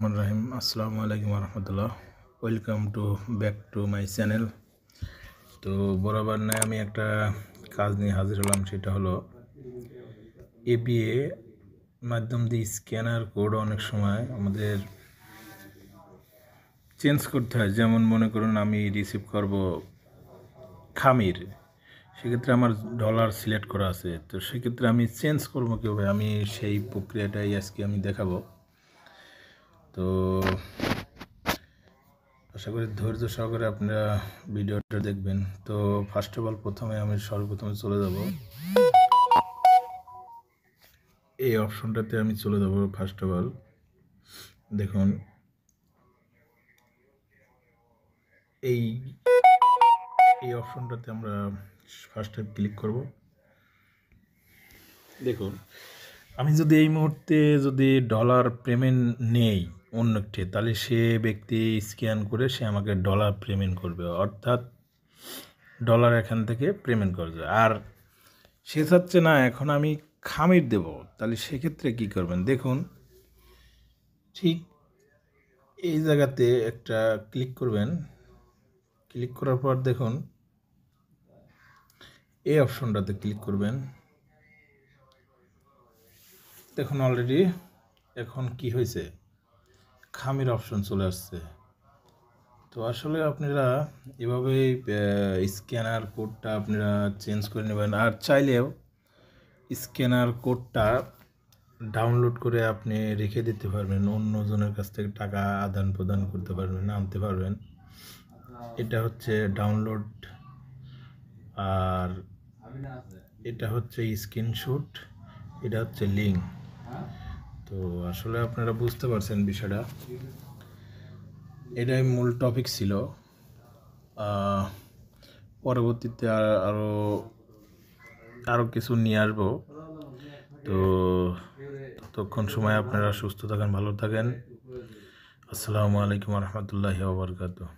রহিম আসসালামু আলাইকুম রহমতুল্লাহ। Welcome back to my channel. তো বরাবর নয় আমি একটা কাজ নিয়ে হাজির হলাম, সেটা হলো এপিএ মাধ্যম দিয়ে স্ক্যানার কোড অনেক সময় আমাদের চেঞ্জ করতে হয়। যেমন মনে করুন আমি রিসিভ করব খামির, সেক্ষেত্রে আমার ডলার সিলেক্ট করা আছে, তো সেক্ষেত্রে আমি চেঞ্জ করবো কীভাবে, আমি সেই প্রক্রিয়াটাই আজকে আমি দেখাবো। তো আশা করি ধৈর্য সহকারে আপনারা ভিডিওটা দেখবেন। তো ফার্স্ট অফ অল সর্বপ্রথমে চলে যাব এই অপশনটাতে, আমি চলে যাব। ফার্স্ট অফ অল দেখুন এই অপশনটাতে আমরা ফার্স্টে ক্লিক করব। দেখুন আমি যদি এই মুহূর্তে ডলার পেমেন্ট নেই অন্য একটি, তাহলে সে ব্যক্তি স্ক্যান করে সে আমাকে ডলার পেমেন্ট করবে, অর্থাৎ ডলার এখান থেকে পেমেন্ট করবে। আর সে চাচ্ছে না এখন আমি খামির দেব, তাহলে সেক্ষেত্রে কি করবেন দেখুন, ঠিক এই জায়গাতে একটা ক্লিক করবেন। ক্লিক করার পর দেখুন এই অপশনটাতে ক্লিক করবেন। দেখুন অলরেডি এখন কি হয়েছে, খামির অপশন চলে আসছে। তো আসলে আপনারা এভাবেই স্ক্যানার কোডটা আপনারা চেঞ্জ করে নেবেন। আর চাইলেও স্ক্যানার কোডটা ডাউনলোড করে আপনি রেখে দিতে পারবেন, অন্যজনের কাছ থেকে টাকা আদান প্রদান করতে পারবেন, আনতে পারবেন। এটা হচ্ছে ডাউনলোড, আর এটা হচ্ছে স্ক্রিনশট, এটা হচ্ছে লিঙ্ক। তো আসলে আপনারা বুঝতে পারছেন বিষয়টা, এটাই মূল টপিক ছিল। পরবর্তীতে আরও কিছু নিয়ে আসবো। তো ততক্ষণ সময় আপনারা সুস্থ থাকেন, ভালো থাকেন। আসসালামু আলাইকুম রহমতুল্লাহি ওয়া বারাকাতুহু।